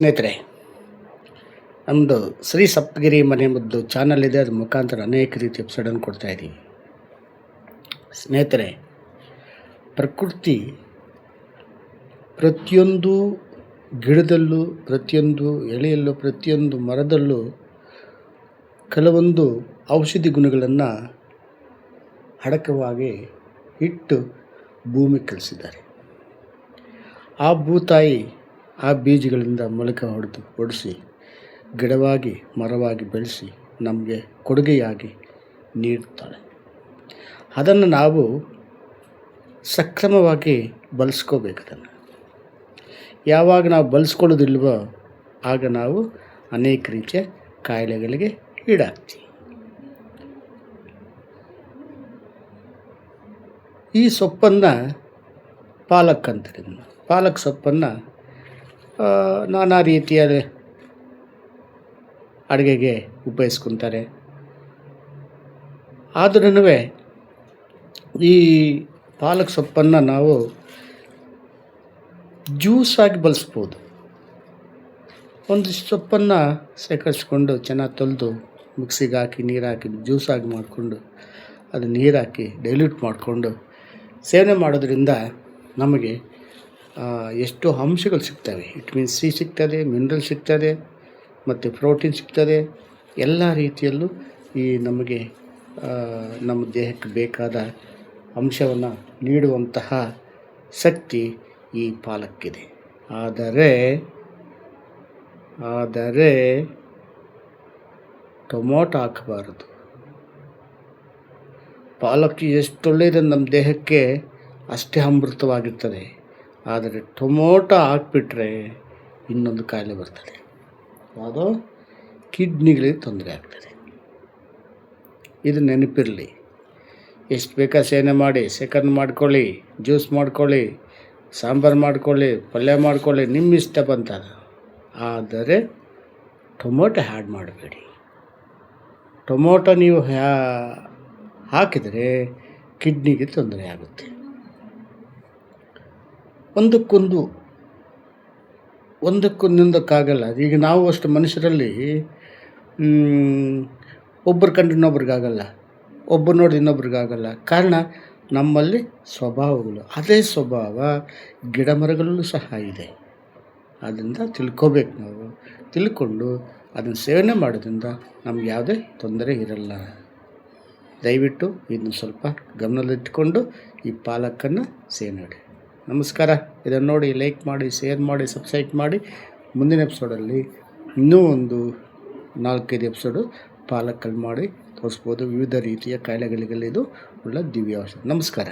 ಸ್ನೇಹಿತರೆ, ನಮ್ಮದು ಶ್ರೀ ಸಪ್ತಗಿರಿ ಮನೆಮದ್ದು ಚಾನಲ್ ಇದೆ. ಅದ್ರ ಮುಖಾಂತರ ಅನೇಕ ರೀತಿ ಎಪಿಸೋಡನ್ನು ಕೊಡ್ತಾ ಇದ್ದೀವಿ. ಸ್ನೇಹಿತರೆ, ಪ್ರಕೃತಿ ಪ್ರತಿಯೊಂದು ಗಿಡದಲ್ಲೂ, ಪ್ರತಿಯೊಂದು ಎಳೆಯಲ್ಲೂ, ಪ್ರತಿಯೊಂದು ಮರದಲ್ಲೂ ಕೆಲವೊಂದು ಔಷಧಿ ಗುಣಗಳನ್ನು ಅಡಕವಾಗಿ ಇಟ್ಟು ಭೂಮಿ ಕಲಿಸಿದ್ದಾರೆ. ಆ ಭೂತಾಯಿ ಆ ಬೀಜಗಳಿಂದ ಮೊಳಕೆ ಹೊಡಿಸಿ ಗಿಡವಾಗಿ ಮರವಾಗಿ ಬೆಳೆಸಿ ನಮಗೆ ಕೊಡುಗೆಯಾಗಿ ನೀಡುತ್ತಾಳೆ. ಅದನ್ನು ನಾವು ಸಕ್ರಮವಾಗಿ ಬಳಸ್ಕೋಬೇಕು. ಅದನ್ನು ಯಾವಾಗ ನಾವು ಬಳಸ್ಕೊಳ್ಳೋದಿಲ್ವೋ ಆಗ ನಾವು ಅನೇಕ ರೀತಿಯ ಕಾಯಿಲೆಗಳಿಗೆ ಈಡಾಗ್ತೀವಿ. ಈ ಸೊಪ್ಪನ್ನು ಪಾಲಕ್ ಅಂತಾರೆ. ಪಾಲಕ್ ಸೊಪ್ಪನ್ನು ನಾನಾ ರೀತಿಯ ಅಡುಗೆಗೆ ಉಪಯೋಗಿಸ್ಕೊತಾರೆ. ಆದ್ರೂ ಈ ಪಾಲಕ್ ಸೊಪ್ಪನ್ನು ನಾವು ಜ್ಯೂಸಾಗಿ ಬಳಸ್ಬೋದು. ಒಂದಿಷ್ಟು ಸೊಪ್ಪನ್ನು ಶೇಖರಿಸ್ಕೊಂಡು ಚೆನ್ನಾಗಿ ತೊಳೆದು ಮಿಕ್ಸಿಗೆ ಹಾಕಿ ನೀರು ಹಾಕಿ ಜ್ಯೂಸಾಗಿ ಮಾಡಿಕೊಂಡು ಅದು ನೀರು ಹಾಕಿ ಡೈಲ್ಯೂಟ್ ಮಾಡಿಕೊಂಡು ಸೇವನೆ ಮಾಡೋದ್ರಿಂದ ನಮಗೆ ಎಷ್ಟೋ ಅಂಶಗಳು ಸಿಗ್ತವೆ. ವಿಟಮಿನ್ ಸಿ ಸಿಗ್ತದೆ, ಮಿನರಲ್ ಸಿಗ್ತದೆ, ಮತ್ತು ಪ್ರೋಟೀನ್ ಸಿಗ್ತದೆ. ಎಲ್ಲ ರೀತಿಯಲ್ಲೂ ಈ ನಮಗೆ ನಮ್ಮ ದೇಹಕ್ಕೆ ಬೇಕಾದ ಅಂಶವನ್ನು ನೀಡುವಂತಹ ಶಕ್ತಿ ಈ ಪಾಲಕ್ಕಿದೆ. ಆದರೆ ಟೊಮೊಟೊ ಹಾಕಬಾರದು. ಪಾಲಕ್ ಎಷ್ಟು ಒಳ್ಳೆಯದು ನಮ್ಮ ದೇಹಕ್ಕೆ ಅಷ್ಟೇ ಅಮೃತವಾಗಿರ್ತದೆ. ಆದರೆ ಟೊಮೊಟೊ ಹಾಕ್ಬಿಟ್ರೆ ಇನ್ನೊಂದು ಕಾಯಿಲೆ ಬರ್ತದೆ. ಯಾವುದೋ ಕಿಡ್ನಿಗಳಿಗೆ ತೊಂದರೆ ಆಗ್ತದೆ. ಇದು ನೆನಪಿರಲಿ. ಎಷ್ಟು ಬೇಕಾ ಸೇವನೆ ಮಾಡಿ, ಶೇಖರಣೆ ಮಾಡ್ಕೊಳ್ಳಿ, ಜ್ಯೂಸ್ ಮಾಡ್ಕೊಳ್ಳಿ, ಸಾಂಬಾರು ಮಾಡ್ಕೊಳ್ಳಿ, ಪಲ್ಯ ಮಾಡ್ಕೊಳ್ಳಿ, ನಿಮ್ಮ ಇಷ್ಟ ಬಂತದ. ಆದರೆ ಟೊಮೊಟೊ ಆ್ಯಡ್ ಮಾಡಬೇಡಿ. ಟೊಮೊಟೊ ನೀವು ಹಾಕಿದರೆ ಕಿಡ್ನಿಗೆ ತೊಂದರೆ ಆಗುತ್ತೆ. ಒಂದಕ್ಕೊಂದಕ್ಕಾಗಲ್ಲ. ಈಗ ನಾವು ಅಷ್ಟು ಮನುಷ್ಯರಲ್ಲಿ ಒಬ್ಬರು ಕಂಡು ಇನ್ನೊಬ್ರಿಗಾಗಲ್ಲ, ಒಬ್ಬರು ನೋಡಿ ಇನ್ನೊಬ್ರಿಗಾಗಲ್ಲ. ಕಾರಣ ನಮ್ಮಲ್ಲಿ ಸ್ವಭಾವಗಳು. ಅದೇ ಸ್ವಭಾವ ಗಿಡ ಮರಗಳಲ್ಲೂ ಸಹ ಇದೆ. ಅದರಿಂದ ತಿಳ್ಕೋಬೇಕು. ನಾವು ತಿಳ್ಕೊಂಡು ಅದನ್ನು ಸೇವನೆ ಮಾಡೋದ್ರಿಂದ ನಮ್ಗೆ ಯಾವುದೇ ತೊಂದರೆ ಇರಲ್ಲ. ದಯವಿಟ್ಟು ಇದನ್ನು ಸ್ವಲ್ಪ ಗಮನದಲ್ಲಿಟ್ಟುಕೊಂಡು ಈ ಪಾಲಕನ್ನು ಸೇವನೆ ಮಾಡಿ. ನಮಸ್ಕಾರ. ಇದನ್ನು ನೋಡಿ ಲೈಕ್ ಮಾಡಿ, ಶೇರ್ ಮಾಡಿ, ಸಬ್ಸ್ಕ್ರೈಬ್ ಮಾಡಿ. ಮುಂದಿನ ಎಪಿಸೋಡಲ್ಲಿ ಇನ್ನೂ ಒಂದು 4-5 ಎಪಿಸೋಡು ಪಾಲಕಲ್ಲಿ ಮಾಡಿ ತೋರಿಸ್ಬೋದು. ವಿವಿಧ ರೀತಿಯ ಕಾಯಿಲೆಗಳಿಗೆಲ್ಲ ಇದು ಒಳ್ಳೆ ದಿವ್ಯ ಔಷಧ. ನಮಸ್ಕಾರ.